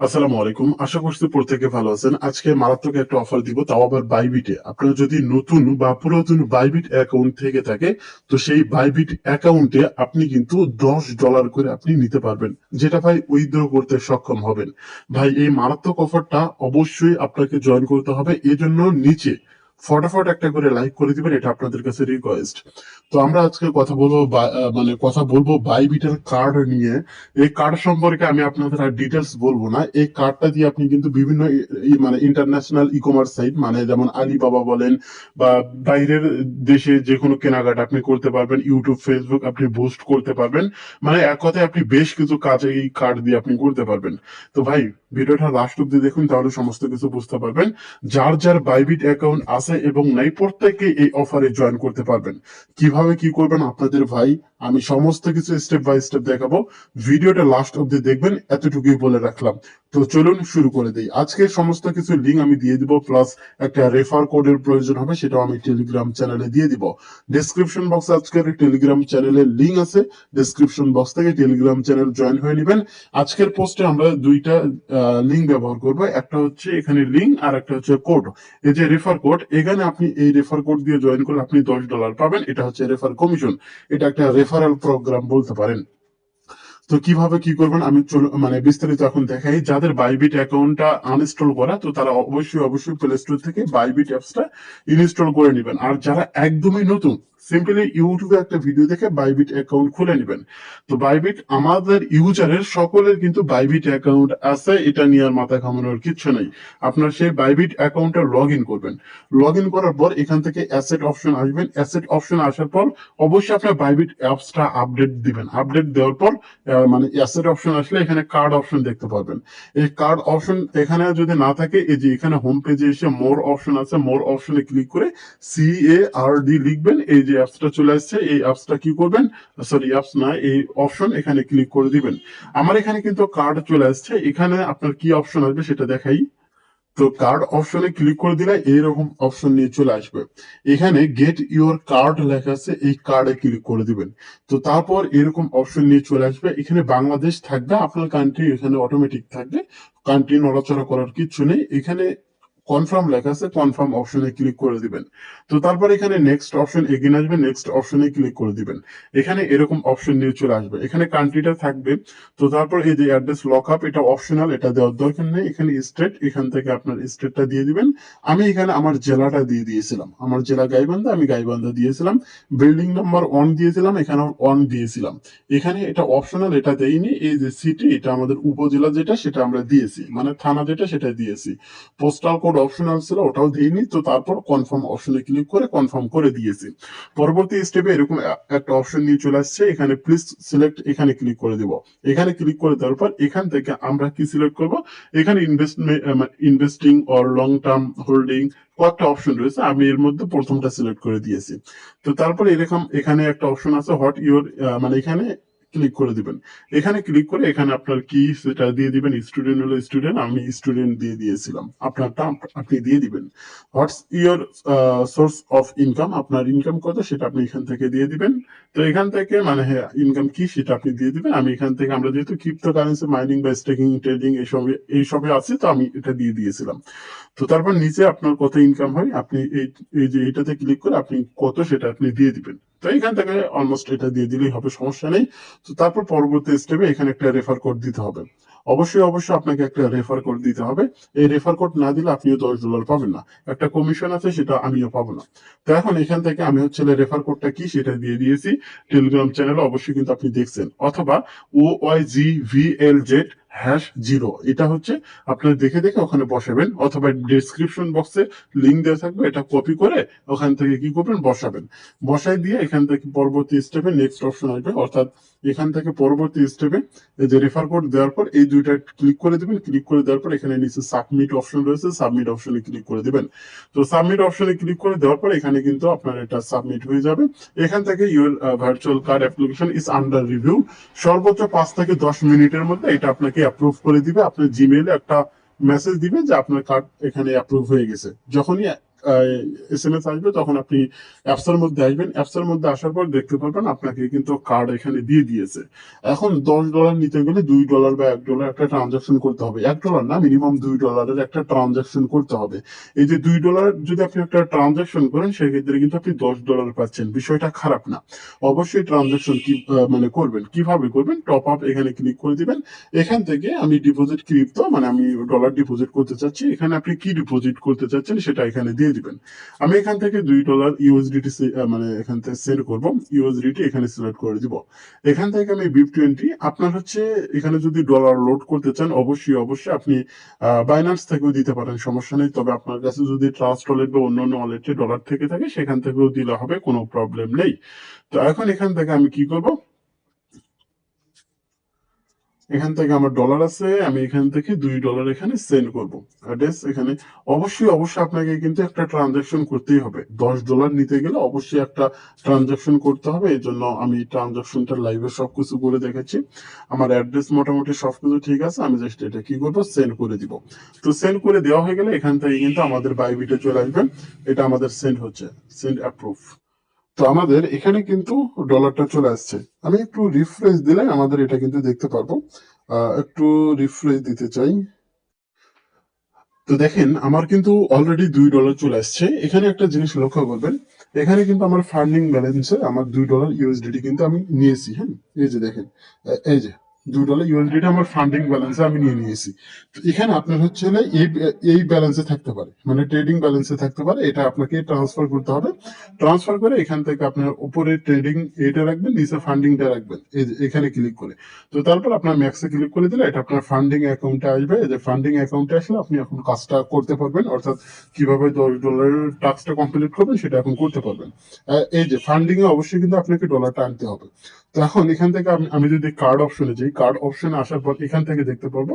আসসালামু আলাইকুম। আশা করছি প্রত্যেকে ভালো আছেন। আজকে মারাত্মক একটা অফার দিব, তাও আবার বাইবিটে। আপনার যদি নতুন বা পুরাতন বাইবিট অ্যাকাউন্ট থেকে থাকে, তো সেই বাইবিট অ্যাকাউন্টে আপনি কিন্তু $10 করে আপনি নিতে পারবেন, যেটা ভাই উইথড্র করতে সক্ষম হবেন। ভাই এই মারাত্মক অফারটা অবশ্যই আপনাকে জয়েন করতে হবে। এজন্য নিচে ফটাফট একটা করে লাইক করে দিবেন, এটা আপনাদের কাছে রিকোয়েস্ট। তো আমরা আজকে কথা বলবো কথা বলবো বাইবিটের কার্ড নিয়ে। এই কার্ড সম্পর্কে আমি আপনাদের আর ডিটেলস বলবো না। এই কার্ডটা দিয়ে আপনি কিন্তু বিভিন্ন ইন্টারন্যাশনাল ই কমার্স সাইট, মানে যেমন আলিবাবা বলেন বা বাইরের দেশে যে কোনো কেনাকাটা আপনি করতে পারবেন। ইউটিউব, ফেসবুক আপনি বুস্ট করতে পারবেন। মানে এক কথায় আপনি বেশ কিছু কাজ এই কার্ড দিয়ে আপনি করতে পারবেন। তো ভাই, ভিডিওটা লাস্ট অব্দি দেখুন, তাহলে সমস্ত কিছু বুঝতে পারবেন। যার যার বাইবিট অ্যাকাউন্ট আছে এবং নাই, প্রত্যেকে এই অফারে জয়েন করতে পারবেন। কিভাবে কি করবেন আপনাদের ভাই আমি সমস্ত কিছু স্টেপ বাই স্টেপ দেখাবো। ভিডিওটা লাস্ট অব্দি দেখবেন, এতটুকুই বলে রাখলাম। তো চলুন শুরু করে দিই। আজকে সমস্ত কিছু লিঙ্ক আমি দিয়ে দিব, প্লাস একটা রেফার কোডের প্রয়োজন হবে, সেটাও আমি টেলিগ্রাম চ্যানেলে দিয়ে দিব। ডেসক্রিপশন বক্সে আজকের টেলিগ্রাম চ্যানেলের লিঙ্ক আছে। ডেসক্রিপশন বক্স থেকে টেলিগ্রাম চ্যানেল জয়েন হয়ে নেবেন। আজকের পোস্টে আমরা দুইটা লিঙ্ক ব্যবহার করব। একটা হচ্ছে এখানে লিঙ্ক, আর একটা হচ্ছে কোড। এই যে রেফার কোড, এখানে আপনি এই রেফার কোড দিয়ে জয়েন করলে আপনি $10 পাবেন। এটা হচ্ছে রেফার কমিশন। এটা একটা রেফারেল প্রোগ্রাম বলতে পারেন। তো কিভাবে কি করবেন আমি বিস্তারিত এখন দেখাই। যাদের বাইবিট অ্যাকাউন্টটা আনইনস্টল করা, তো তারা অবশ্যই অবশ্যই প্লে স্টোর থেকে বাইবিট অ্যাপসটা ইনস্টল করে নেবেন। আর যারা একদমই নতুন, সিম্পলি ইউটিউবে একটা ভিডিও দেখে বাইবিট অ্যাকাউন্ট খুলে নেবেন। তো বাইবিট আমাদের ইউজারের সকলের কিন্তু বাইবিট অ্যাকাউন্ট আছে, এটা নিয়ে আর মাথা ঘামানোর কিচ্ছু নেই। আপনার সেই বাইবিট অ্যাকাউন্টটা লগ ইন করবেন। লগ ইন করার পর এখান থেকে অ্যাসেট অপশন আসবেন। অ্যাসেট অপশন আসার পর অবশ্যই আপনার বাইবিট অ্যাপসটা আপডেট দিবেন। আপডেট দেওয়ার পর অ্যাসেট অপশন আসলে এখানে কার্ড অপশন দেখতে পাবেন। এই কার্ড অপশন এখানে যদি না থাকে, এই যে এখানে হোম পেজে এসে মোর অপশন আছে, মোর অপশনে ক্লিক করে CARD লিখবেন। এই যে অ্যাপসটা চলে আসছে, এই অ্যাপসটা কি করবেন, সরি অ্যাপস না, এই অপশন এখানে ক্লিক করে দিবেন। আমার এখানে কিন্তু কার্ড চলে আসছে। এখানে আপনার কি অপশন আসবে সেটা দেখাই। তো কার্ড অপশনে ক্লিক করে দিলে এইরকম অপশন নিয়ে চলে আসবে। এখানে গেট ইউর কার্ড লেখা আছে, এই কার্ডে ক্লিক করে দিবেন। তো তারপর এরকম অপশন নিয়ে চলে আসবে। এখানে বাংলাদেশ থাকবে, আপনার কান্ট্রি এখানে অটোমেটিক থাকবে। কান্ট্রি নড়াচড়া করার কিছু নেই। এখানে কনফার্ম লেখা আছে, কনফার্ম অপশনে ক্লিক করে দিবেন। তো তারপর এখানে নেক্সট অপশন এগিয়ে আসবে, নেক্সট অপশনে ক্লিক করে দিবেন। এখানে এরকম অপশন নিয়ে চলে আসবে। এখানে কান্ট্রিটা থাকবে। তো তারপর এই যে অ্যাড্রেস লক আপ, এটা অপশনাল, এটা দেওয়ার দরকার নেই। এখানে স্টেট, এখান থেকে আপনার স্টেটটা দিয়ে দিবেন। আমি এখানে আমার জেলাটা দিয়ে দিয়েছিলাম, আমার জেলা গাইবান্ধা, আমি গাইবান্ধা দিয়েছিলাম। বিল্ডিং নাম্বার 1 দিয়েছিলাম, এখানে 1 দিয়েছিলাম। এখানে এটা অপশনাল, এটা দেইনি। এই যে সিটি, এটা আমাদের উপজেলা যেটা, সেটা আমরা দিয়েছি, মানে থানা যেটা সেটা দিয়েছি। পোস্টাল কোড অপশনাল ছিল, ওটাও দিইনি। তো তারপর কনফার্ম অপশনে ক্লিক করে কনফার্ম করে দিয়েছি। পরবর্তী স্টেপে এরকম একটা অপশন নিয়ে চলে আসছে, এখানে প্লিজ সিলেক্ট, এখানে ক্লিক করে দিব। এখানে ক্লিক করে দেওয়ার পর এখান থেকে আমরা কি সিলেক্ট করব, এখানে investing or long term holding কয়েকটা অপশন রয়েছে, আমি এর মধ্যে প্রথমটা সিলেক্ট করে দিয়েছি। তো তারপরে এরকম এখানে একটা অপশন আছে হোয়াট ইউর, এখানে ক্লিক করে দিবেন। এখানে ক্লিক করে এখানে আপনার কি সেটা দিয়ে দিবেন। স্টুডেন্ট হলো স্টুডেন্ট, আমি স্টুডেন্ট দিয়ে দিয়েছিলাম। আপনারটা আপনি দিয়ে দিবেন। What's your source of income, আপনার ইনকাম কত সেটা আপনি এখান থেকে দিয়ে দিবেন। তো এখান থেকে হ্যাঁ, ইনকাম কি সেটা আপনি দিয়ে দিবেন। আমি এখান থেকে, আমরা যেহেতু ক্রিপ্টো কারেন্সি মাইনিং বা স্টেকিং ট্রেডিং এইসবে আছে, তো আমি এটা দিয়ে দিয়েছিলাম। তো তারপর নিচে আপনার কত ইনকাম হয়, আপনি এই যে এটাতে ক্লিক করে আপনি কত সেটা আপনি দিয়ে দিবেন। তো এখান থেকে অলমোস্ট এটা দিয়ে দিলেই হবে, সমস্যা নেই। তো তারপর পরবর্তী স্টেপে এখানে একটা রেফার কোড দিতে হবে। অবশ্যই অবশ্যই আপনাকে একটা রেফার কোড দিতে হবে। এই রেফার কোড না দিলে আপনিও $10 পাবেন না। একটা কমিশন আছে, সেটা আমিও পাবো না। তো এখন এখান থেকে আমি হচ্ছে রেফার কোডটা কি সেটা দিয়ে দিয়েছি। টেলিগ্রাম চ্যানেলে অবশ্যই কিন্তু আপনি দেখছেন, অথবা OYGVLZ#0, এটা হচ্ছে আপনার দেখে দেখে ওখানে বসাবেন, অথবা ডিসক্রিপশন বক্সে লিঙ্ক দেওয়া থাকবে, এটা কপি করে ওখান থেকে কি করবেন, বসাবেন। বসাই দিয়ে এখান থেকে পরবর্তী স্টেপে নেক্সট অপশন আসবে, অর্থাৎ এখান থেকে পরবর্তী স্টেপে এই যে রেফার কোড দেওয়ার পর এই দুইটা ক্লিক করে দিবেন। ক্লিক করে দেওয়ার পর এখানে নিচে সাবমিট অপশন রয়েছে, সাবমিট অপশনে ক্লিক করে দিবেন। তো সাবমিট অপশনে ক্লিক করে দেওয়ার পর এখানে কিন্তু আপনার এটা সাবমিট হয়ে যাবে। এখান থেকে your virtual card application is under review, সর্বোচ্চ 5 থেকে 10 মিনিটের মধ্যে এটা আপনাকে অ্যাপ্রুভ করে দিবে। আপনার জিমেইলে একটা মেসেজ দিবে যে আপনার কার্ড এখানে অ্যাপ্রুভ হয়ে গেছে। যখনই SMS আসবে, তখন আপনি অ্যাপসের মধ্যে আসবেন। অ্যাপসের মধ্যে আসার পর দেখতে পারবেন আপনাকে কিন্তু কার্ড এখানে দিয়ে দিয়েছে। এখন $10 নিতে গেলে $2 বা $1 একটা ট্রানজাকশন করতে হবে। $1 না, মিনিমাম $2 একটা ট্রানজাকশন করতে হবে। এই যে $2 যদি আপনি একটা ট্রানজাকশন করেন, সেক্ষেত্রে কিন্তু আপনি $10 পাচ্ছেন। বিষয়টা খারাপ না। অবশ্যই ট্রানজাকশন কি মানে করবেন, কিভাবে করবেন? টপ আপ এখানে ক্লিক করে দিবেন। এখান থেকে আমি ডিপোজিট ক্রিপ্টো, মানে আমি ডলার ডিপোজিট করতে চাচ্ছি, এখানে আপনি কি ডিপোজিট করতে চাচ্ছেন সেটা এখানে দিয়ে দিবেন। আমি এখান থেকে $2 ইউএসডিটি মানে এখান থেকে সেন্ড করব, ইউএসডিটি এখানে সিলেক্ট করে দিব। এখান থেকে আমি BIP20, আপনার হচ্ছে এখানে যদি ডলার লোড করতে চান, অবশ্যই আপনি বাইন্যান্স থেকেও দিতে পারেন, সমস্যা নেই। তবে আপনার কাছে যদি ট্রাস্ট ওয়ালেট বা অন্যান্য ওয়ালেটে ডলার থেকে থাকে, সেখান থেকেও দিলে হবে, কোনো প্রবলেম নেই। তো এখন এখান থেকে আমি কি করব, এখান থেকে আমার ডলার আছে, আমি এখান থেকে $2 এখানে সেন্ড করব অ্যাড্রেস এখানে। অবশ্যই আপনাকে কিন্তু একটা ট্রানজাকশন করতেই হবে। $10 নিতে গেলে অবশ্যই একটা ট্রানজাকশন করতে হবে। এই জন্য আমি ট্রানজাকশনটা লাইভে সবকিছু করে দেখেছি। আমার অ্যাড্রেস মোটামুটি সবকিছু ঠিক আছে। আমি জাস্ট এটা কি করবো, সেন্ড করে দিব। তো সেন্ড করে দেওয়া হয়ে গেলে এখান থেকে কিন্তু আমাদের বাইবিটে চলে আসবে। এটা আমাদের সেন্ড হচ্ছে, সেন্ড অ্যাপ্রুভ। তো আমাদের এখানে কিন্তু ডলারটা চলে আসছে। আমি একটু রিফ্রেশ দিলে আমাদের এটা কিন্তু দেখতে পারবো। একটু রিফ্রেশ দিতে চাই। তো দেখেন আমার কিন্তু অলরেডি $2 চলে আসছে। এখানে একটা জিনিস লক্ষ্য করবেন, এখানে কিন্তু আমার ফান্ডিং ব্যালেন্সে আমার $2 ইউএসডিটি কিন্তু আমি নিয়েছি। হ্যাঁ, এই যে দেখেন, এই যে $2 ইউএসডিটি আমার ফান্ডিং ব্যালেন্সে আমি নিয়ে নিয়েছি। তো এখানে আপনার হচ্ছে হলে এই এই ব্যালেন্সে থাকতে পারে, মানে ট্রেডিং ব্যালেন্সে থাকতে পারে। এটা আপনাকে ট্রান্সফার করতে হবে। ট্রান্সফার করে এখান থেকে আপনার উপরে ট্রেডিং এটা রাখবেন, নিচে ফান্ডিংটা রাখবেন, এই যে এখানে ক্লিক করে। তো তারপর আপনার ম্যাক্সে ক্লিক করে দিলে এটা আপনার ফান্ডিং অ্যাকাউন্টে আসবে। এই যে ফান্ডিং অ্যাকাউন্টে আসলে আপনি এখন কাজটা করতে পারবেন, অর্থাৎ কিভাবে $10 টাস্কটা কমপ্লিট করবেন সেটা এখন করতে পারবেন। এই যে ফান্ডিং এ অবশ্যই কিন্তু আপনাকে ডলারটা আনতে হবে। তো এখন এখান থেকে আমি যদি কার্ড অপশনে যাই, কার্ড অপশনে আসার পর এখান থেকে দেখতে পারবো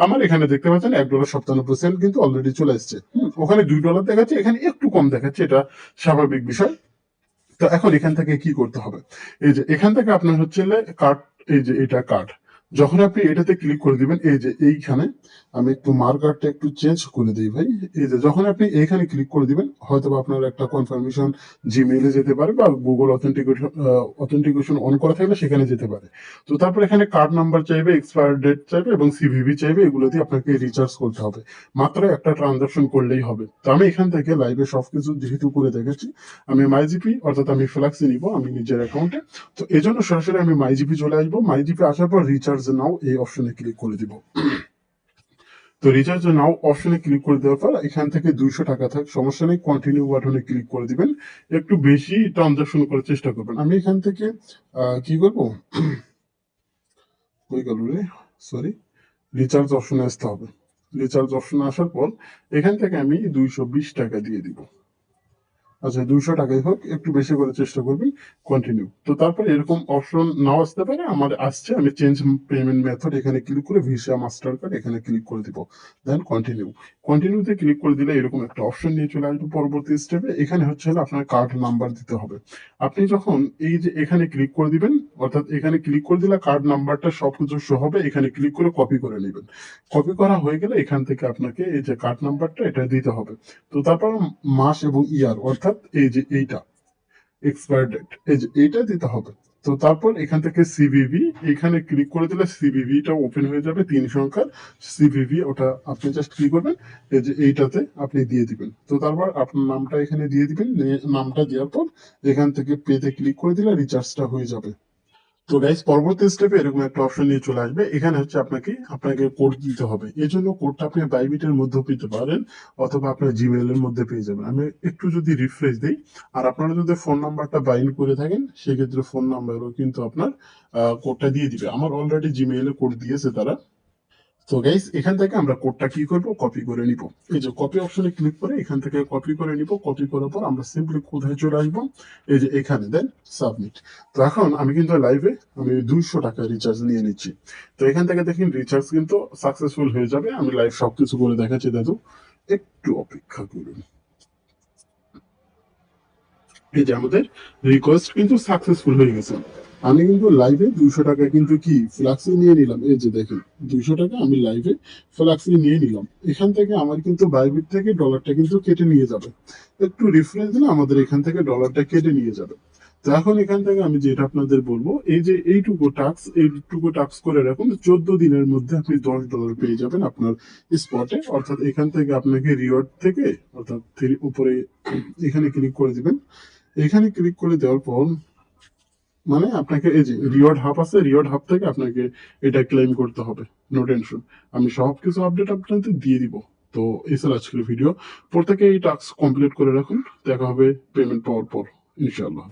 আমার এখানে দেখতে পাচ্ছেন $1.97 কিন্তু অলরেডি চলে এসছে। ওখানে $2 দেখাচ্ছে, এখানে একটু কম দেখাচ্ছে, এটা স্বাভাবিক বিষয়। তো এখন এখান থেকে কি করতে হবে, এই যে এখান থেকে আপনার হচ্ছে কার্ড, এই যে এটা কার্ড, যখন আপনি এটাতে ক্লিক করে দিবেন, এই যে এইখানে আমি একটু মার্কারটা একটু চেঞ্জ করে দিই ভাই। এই যে যখন আপনি এইখানে ক্লিক করে দিবেন, হয়তো আপনার একটা কনফার্মেশন জিমেইলে যেতে পারে বা গুগল অথেন্টিকেশন অন করা থাকলে সেখানে যেতে পারে। তো তারপর এখানে কার্ড নাম্বার চাইবে, এক্সপায়ার ডেট চাইবে এবং সিভিভি চাইবে, এগুলো দিয়ে আপনাকে রিচার্জ করতে হবে। মাত্র একটা ট্রানজাকশন করলেই হবে। তো আমি এখান থেকে লাইভে সবকিছু যেহেতু করে দেখেছি, আমি মাইজিপি অর্থাৎ আমি ফ্লাক্সি নিব আমি নিজের অ্যাকাউন্টে। তো এই জন্য সরাসরি আমি মাইজিপি চলে আসবো। মাইজিপি আসার পর রিচার্জ নাও এই অপশনে ক্লিক করে দিব। তো রিচার্জ নাও অপশনে ক্লিক করে দেওয়ার পর এখান থেকে $200 থাক, সমস্যা নেই, কন্টিনিউ বাটনে ক্লিক করে দিবেন। একটু বেশি ট্রানজাকশন করার চেষ্টা করবেন। আমি এখান থেকে কি করবো, হয়ে গেল রে, সরি, রিচার্জ অপশনে আসতে হবে। রিচার্জ অপশনে আসার পর এখান থেকে আমি $220 দিয়ে দিব। আচ্ছা, $200 হোক, একটু বেশি করে চেষ্টা করবেন। কন্টিনিউ। তো তারপরে এরকম অপশন নাও আসতে পারে, আমার আসছে, আমি চেঞ্জ পেমেন্ট মেথড এখানে ক্লিক করে ভিসা মাস্টার কার্ড এখানে ক্লিক করে দিব। দেন কন্টিনিউ। কন্টিনিউতে ক্লিক করে দিলে এরকম একটা অপশন নিয়ে চলে আসবে পরবর্তী স্টেপে। এখানে হচ্ছে আপনার কার্ড নাম্বার দিতে হবে। আপনি যখন এই যে এখানে ক্লিক করে দিবেন, অর্থাৎ এখানে ক্লিক করে দিলে কার্ড নাম্বারটা সবকিছু শো হবে, এখানে ক্লিক করে কপি করে নেবেন। কপি করা হয়ে গেলে এখান থেকে আপনাকে এই যে কার্ড নাম্বারটা এটা দিতে হবে। তো তারপর মাস এবং ইয়ার, অর্থাৎ এই যে এইটা এক্সপায়ার ডেট, এই যে এইটা দিতে হবে। তো তারপর এখান থেকে সিভিভি এখানে ক্লিক করে দিলে সিভিভিটা ওপেন হয়ে যাবে, 3 সংখ্যার সিভিভি, ওটা আপনি জাস্ট কি করবেন, এই যে এইটাতে আপনি দিয়ে দিবেন। তো তারপর আপনার নামটা এখানে দিয়ে দিবেন, নামটা দেওয়ার পর এখান থেকে পেতে ক্লিক করে দিলে রিচার্জটা হয়ে যাবে। তো গাইস পরবর্তী স্টেপে এরকম একটা অপশন নিয়ে চলে আসবে। এখানে হচ্ছে আপনাকে কোড দিতে হবে। এই জন্য কোডটা আপনি বাইবিটের মধ্যে পেতে পারেন অথবা আপনার জিমেইল এর মধ্যে পেয়ে যাবেন। আমি একটু যদি রিফ্রেশ দিই, আর আপনারা যদি ফোন নাম্বারটা বাইন্ড করে থাকেন সেক্ষেত্রে ফোন নাম্বারও কিন্তু আপনার কোডটা দিয়ে দিবে। আমার অলরেডি জিমেইলে কোড দিয়েছে তারা। তো গাইস এখান থেকে আমরা কোডটা কি করব, কপি করে নিব। এই যে কপি অপশনে ক্লিক করে এখান থেকে কপি করে নিব। কপি করার পর আমরা সিম্পলি কোথায় চলে আসবো, এই যে এখানে দেন সাবমিট। তো এখন আমি কিন্তু লাইভে আমি $200 রিচার্জ নিয়ে নিচ্ছি। তো এখান থেকে দেখেন রিচার্জ কিন্তু সাকসেসফুল হয়ে যাবে। আমি লাইভ সবকিছু করে দেখাচ্ছি দাদু, একটু অপেক্ষা করুন। এই যে আমাদের রিকোয়েস্ট কিন্তু সাকসেসফুল হয়ে গেছে। আমি কিন্তু লাইভে 200 টাকা কিন্তু কি ফ্লাক্সি নিয়ে নিলাম, এই যে দেখেন 200 টাকা আমি লাইভে ফ্লাক্সি নিয়ে নিলাম। এখান থেকে আমার কিন্তু বাইবিট থেকে ডলারটা কিন্তু কেটে নিয়ে যাবে, একটু রিফ্রেশ দিলে আমাদের এখান থেকে ডলারটা কেটে নিয়ে যাবে। তো এখন এখান থেকে আমি যেটা আপনাদের বলবো, এই যে এইটুকু টাস্ক করে রাখুন, 14 দিনের মধ্যে আপনি $10 পেয়ে যাবেন আপনার স্পটে। অর্থাৎ এখান থেকে আপনাকে রিওয়ার্ড থেকে, অর্থাৎ উপরে এখানে ক্লিক করে দিবেন। এখানে ক্লিক করে দেওয়ার পর মানে আপনাকে এই যে রিওয়ার্ড হাব আছে, রিওয়ার্ড হাব থেকে আপনাকে এটা ক্লেম করতে হবে। নো টেনশন, আমি সবকিছু আপডেট আপনাদের দিয়ে দিব। তো এই ছিল আজকের ভিডিও। প্রত্যেকে এই টাস্ক কমপ্লিট করে রাখুন, দেখা হবে পেমেন্ট পাওয়ার পর ইনশাআল্লাহ।